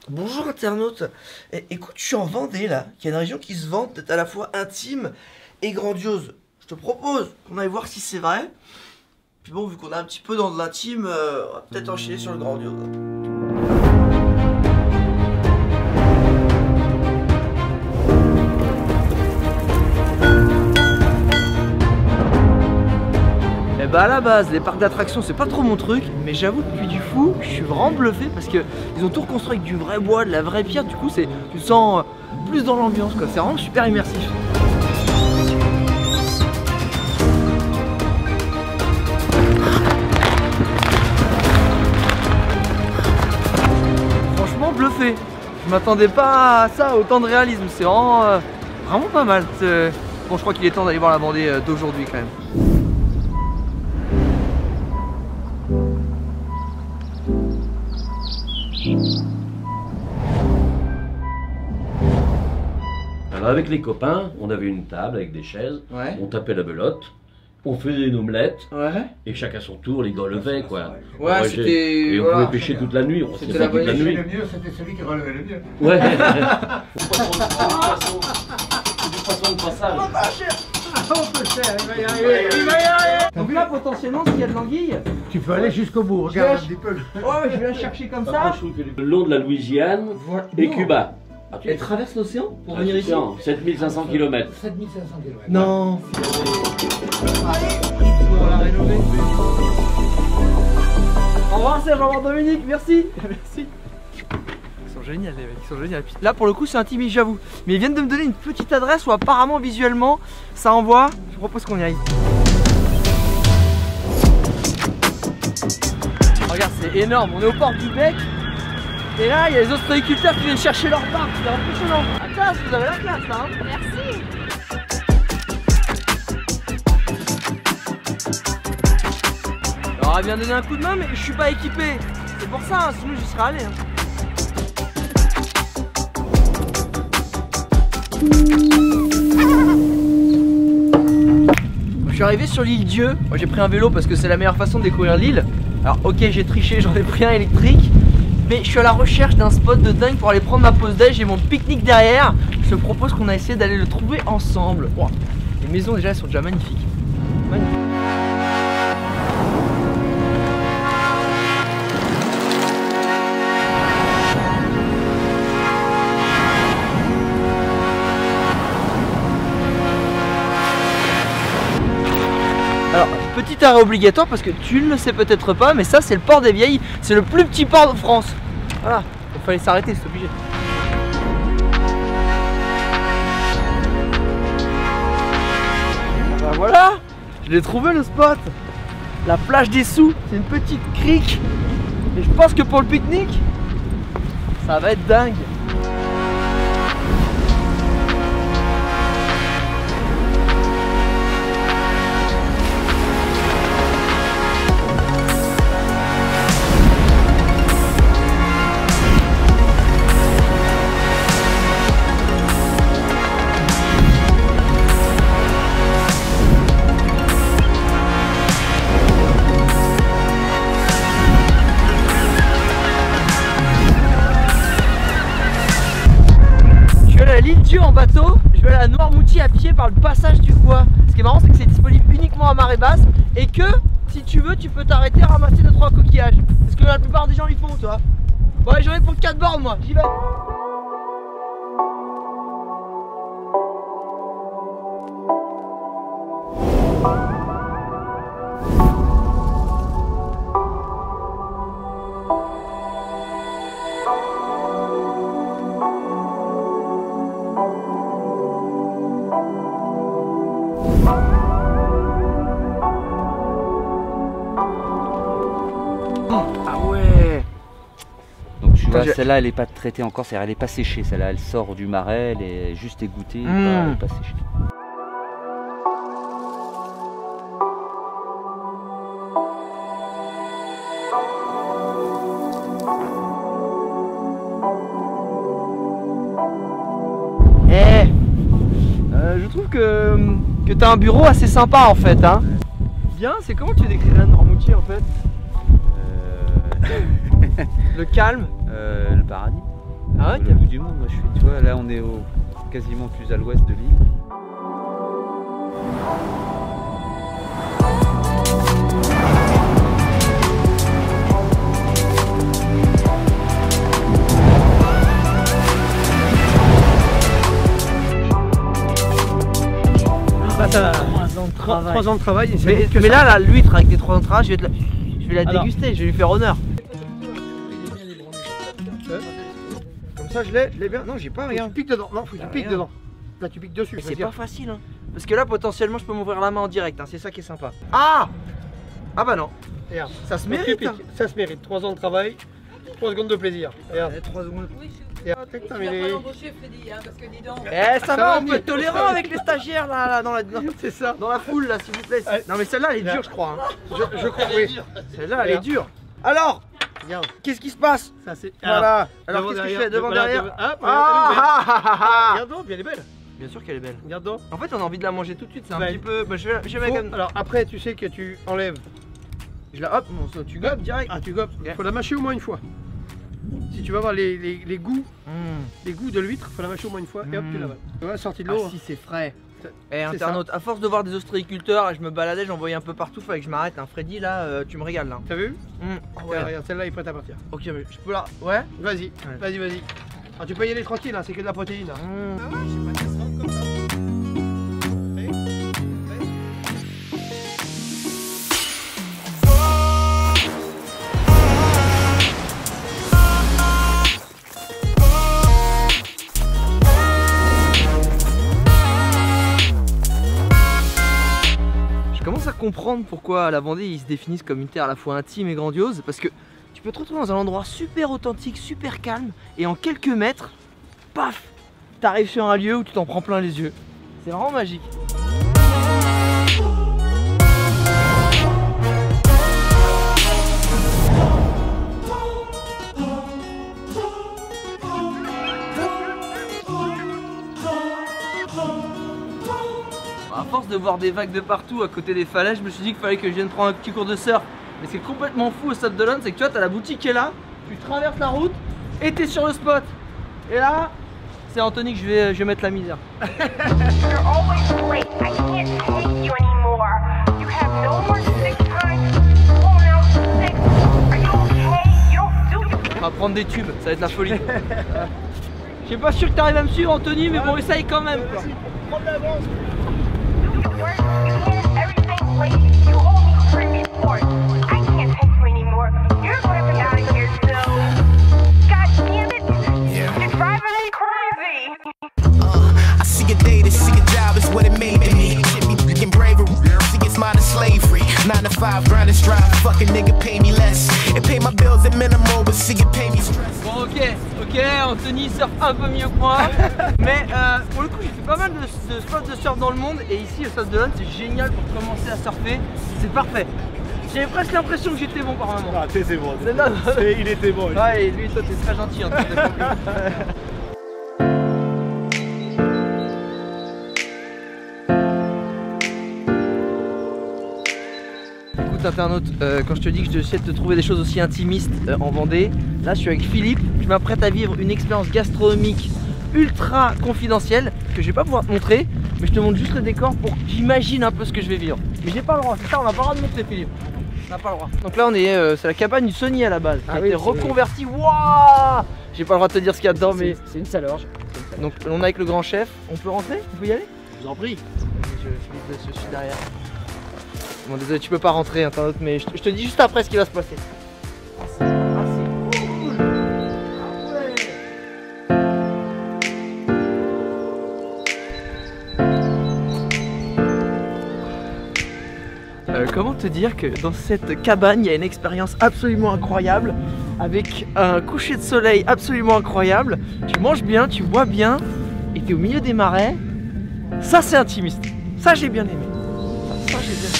Bonjour internaute. Écoute, je suis en Vendée là, qui est une région qui se vante d'être à la fois intime et grandiose. Je te propose qu'on aille voir si c'est vrai. Puis bon, vu qu'on est un petit peu dans de l'intime, on va peut-être enchaîner sur le grandiose. Et bah à la base, les parcs d'attractions c'est pas trop mon truc, mais j'avoue depuis du fou, je suis vraiment bluffé parce que ils ont tout reconstruit avec du vrai bois, de la vraie pierre, du coup tu te sens plus dans l'ambiance quoi, c'est vraiment super immersif. Franchement bluffé, je m'attendais pas à ça, autant de réalisme, c'est vraiment, vraiment pas mal. Bon je crois qu'il est temps d'aller voir la Vendée d'aujourd'hui quand même. Alors avec les copains, on avait une table avec des chaises, Ouais. on tapait la belote, on faisait une omelette, Ouais. et chacun son tour, il levait quoi. Ouais, c'était. Et on Voilà. pouvait pêcher toute la nuit, on restait C'était pas la toute la bonne nuit. Le mieux, c'était celui qui relevait le mieux. Ouais. C'est du poisson de passage. On peut faire, il va y arriver. Il va y arriver. Donc là, potentiellement, s'il y a de l'anguille, Tu peux aller jusqu'au bout, regarde un petit peu. ouais, je vais la chercher comme Après, ça. je trouve que le long de la Louisiane Voilà. et Cuba. Ah, Elle traverse l'océan pour venir ici. 7500 km. 7500 km. Non. Pour la rénover. Au revoir Serge, au revoir Dominique, merci. Merci. Ils sont géniaux les mecs, ils sont géniaux. Là pour le coup c'est intimiste j'avoue. Mais ils viennent de me donner une petite adresse où apparemment visuellement ça envoie. Je propose qu'on y aille. Regarde c'est énorme, on est au port du Bec. Et là il y a les ostréiculteurs qui viennent chercher leur barque, c'est impressionnant. Ah classe, vous avez la classe là hein. Merci. On aurait bien donné un coup de main mais je suis pas équipé. C'est pour ça, hein, sinon j'y serais allé. Hein. Je suis arrivé sur l'île Dieu. Moi j'ai pris un vélo parce que c'est la meilleure façon de découvrir l'île. Alors ok j'ai triché, j'en ai pris un électrique. Mais je suis à la recherche d'un spot de dingue pour aller prendre ma pause déj. J'ai mon pique-nique derrière. Je te propose qu'on a essayé d'aller le trouver ensemble. Wow. Les maisons déjà elles sont déjà magnifiques. Magnifiques. Alors, petit arrêt obligatoire parce que tu ne le sais peut-être pas, mais ça c'est le port des Vieilles, c'est le plus petit port de France. Voilà, il fallait s'arrêter, c'est obligé. Ben voilà, je l'ai trouvé le spot. La plage des Sous, c'est une petite crique. Et je pense que pour le pique-nique, ça va être dingue. L'île Dieu en bateau, je vais aller à Noirmoutier à pied par le passage du Gois. Ce qui est marrant c'est que c'est disponible uniquement à marée basse et que si tu veux tu peux t'arrêter à ramasser 2-3 coquillages. C'est ce que la plupart des gens ils font toi. Bon allez, j'en ai pour 4 bornes moi, j'y vais. Ah ouais. Donc tu vois, J'ai- celle-là elle est pas traitée encore, c'est-à-dire elle est pas séchée, celle-là elle sort du marais, elle est juste égouttée, elle est pas séchée. Je trouve que t'as un bureau assez sympa en fait hein. Bien, c'est comment tu décrirais Noirmoutier en fait? Le calme. Le paradis. Ah ouais, le bout du monde. Moi, je fais, tu vois, là, on est quasiment plus à l'ouest de l'île. Bah, t'as 3 ans de travail. Et mais là, l'huître avec tes 3 ans de travail, je vais la Alors. déguster, je vais lui faire honneur. Comme ça, je l'ai bien. Non, j'ai pas rien. Tu piques dedans. Non, faut que tu piques dedans. Là, tu piques dessus. Mais je c'est veux dire. pas facile, hein. Parce que là, potentiellement, je peux m'ouvrir la main en direct, hein. C'est ça qui est sympa. Ah bah non. Regarde. Ça se Donc, tu mérite, piques. hein. Ça se mérite. 3 ans de travail, 3 secondes de plaisir. Regarde. 3 secondes. Regarde. Putain, mais les- Freddy, hein, parce que dis donc. Eh, ça va, on va, peut être tolérant avec les stagiaires là, C'est ça. dans la foule là, s'il vous plaît. Ouais. Non, mais celle-là, elle est dure, je crois, hein. Je crois, oui. Celle-là, elle est Regarde. dure. Alors, Regarde. qu'est-ce qui se passe? Ça, c'est. Voilà. Alors, devant, qu'est-ce que je derrière, fais? Devant, voilà, derrière. devant- Ah, Ah, regarde, ah, ah, ah, ah. regarde donc, puis elle est belle. Bien sûr qu'elle est belle. Regarde donc. En fait, on a envie de la manger tout de suite. C'est un Ouais. petit peu. Bah, je vais Faut- mettre. Alors après, tu sais que tu enlèves. Je la hop, bon, ça, tu gobes direct. Ah, tu gobes. Ok. Faut la mâcher au moins une fois. Si tu vas voir les goûts, Mmh. les goûts de l'huître, faut la mâcher au moins une fois et hop, tu l'avales. Tu vois, sortie de l'eau. Ah, si, c'est frais. C'est- Eh, c'est internaute, à force de voir des ostréiculteurs, je me baladais, j'en voyais un peu partout, fallait que je m'arrête. Hein. Freddy, là, tu me régales là. T'as vu? Ouais. Regarde, celle-là est prête à partir. Ok, mais je peux la. Ouais. Vas-y, vas-y, vas-y. Alors, tu peux y aller tranquille, hein, c'est que de la protéine. hein. Je commence à comprendre pourquoi la Vendée ils se définissent comme une terre à la fois intime et grandiose, parce que tu peux te retrouver dans un endroit super authentique, super calme, et en quelques mètres, paf, t'arrives sur un lieu où tu t'en prends plein les yeux. C'est vraiment magique. À force de voir des vagues de partout à côté des falaises, je me suis dit qu'il fallait que je vienne prendre un petit cours de surf. Mais c'est complètement fou au Sable d'Olonne, c'est que tu vois, t'as la boutique qui est là, tu traverses la route et t'es sur le spot. Et là, c'est Anthony que je vais mettre la misère. You're always late. I can't take you anymore. You have no more sick time. Oh, now sick. Are you okay? You don't do On va prendre des tubes, ça va être la folie. Je suis pas sûr que t'arrives à me suivre Anthony, mais bon, essaye quand même quoi. work. You can't everything late. You owe me credit for it. I can't take you anymore. You're gonna be out of here soon. God damn it. You're driving me crazy. I see a day to see a job is what it made me. Shit me freaking bravery. See it's modern slavery. 9 to 5, grind and strive. Fucking nigga pay me less. It pay my bills at minimal, but see it pay me stress. Bon ok, Anthony surfe un peu mieux que moi. Mais pour le coup j'ai fait pas mal de spots de surf dans le monde. Et ici au Sable d'Olonne c'est génial pour commencer à surfer. C'est parfait. J'avais presque l'impression que j'étais bon par moment. Ah, c'est bon. C'est là. Il était bon. Ouais, et lui toi t'es très gentil en tout cas. Écoute internaute, quand je te dis que j'essaie de te trouver des choses aussi intimistes en Vendée, là je suis avec Philippe, je m'apprête à vivre une expérience gastronomique ultra confidentielle que je vais pas pouvoir te montrer, mais je te montre juste le décor pour que j'imagine un peu ce que je vais vivre. Mais j'ai pas le droit, c'est ça, on n'a pas le droit de montrer Philippe. On n'a pas le droit. Donc là on est, c'est la cabane du Sony à la base, qui a été reconvertie. Waouh! J'ai pas le droit de te dire ce qu'il y a dedans, mais C'est une salorge. donc on est avec le grand chef. On peut rentrer? On peut y aller? Je vous en prie. Je suis derrière. Bon désolé, tu peux pas rentrer internaute, mais je te dis juste après ce qui va se passer. Ah c'est cool. Comment te dire que dans cette cabane il y a une expérience absolument incroyable, avec un coucher de soleil absolument incroyable. Tu manges bien, tu bois bien, et t'es au milieu des marais. Ça c'est intimiste. Ça j'ai bien aimé. Ça j'ai bien aimé.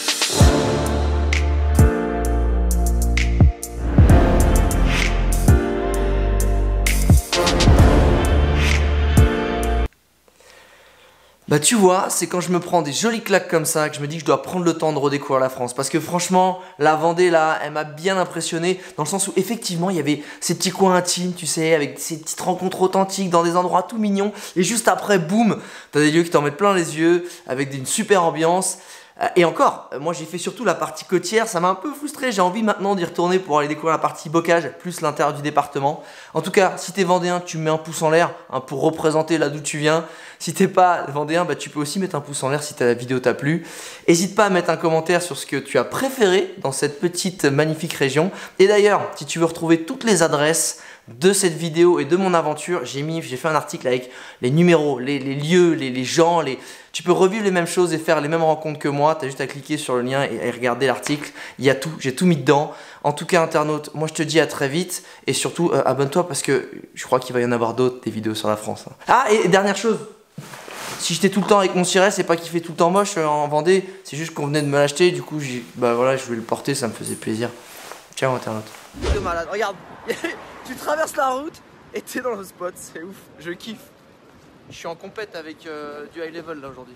Bah tu vois, c'est quand je me prends des jolies claques comme ça que je me dis que je dois prendre le temps de redécouvrir la France. Parce que franchement, la Vendée là, elle m'a bien impressionné dans le sens où effectivement il y avait ces petits coins intimes, tu sais, avec ces petites rencontres authentiques dans des endroits tout mignons. Et juste après, boum, t'as des lieux qui t'en mettent plein les yeux, avec une super ambiance. Et encore, moi j'ai fait surtout la partie côtière, ça m'a un peu frustré, j'ai envie maintenant d'y retourner pour aller découvrir la partie bocage, plus l'intérieur du département. En tout cas, si t'es vendéen, tu mets un pouce en l'air hein, pour représenter là d'où tu viens. Si t'es pas vendéen, bah, tu peux aussi mettre un pouce en l'air si la vidéo t'a plu. N'hésite pas à mettre un commentaire sur ce que tu as préféré dans cette petite magnifique région. Et d'ailleurs, si tu veux retrouver toutes les adresses de cette vidéo et de mon aventure, j'ai fait un article avec les numéros, les lieux, les gens, tu peux revivre les mêmes choses et faire les mêmes rencontres que moi. Tu as juste à cliquer sur le lien et regarder l'article. Il y a tout, j'ai tout mis dedans. En tout cas, internaute, moi je te dis à très vite. Et surtout, abonne-toi parce que je crois qu'il va y en avoir d'autres, des vidéos sur la France. Ah, et dernière chose. Si j'étais tout le temps avec mon ciré, c'est pas qu'il fait tout le temps moche en Vendée. C'est juste qu'on venait de me l'acheter. Du coup, bah voilà, je voulais le porter, ça me faisait plaisir. Ciao, internaute. De malade, regarde. Tu traverses la route et t'es dans le spot, c'est ouf, je kiffe. Je suis en compète avec du high level là aujourd'hui.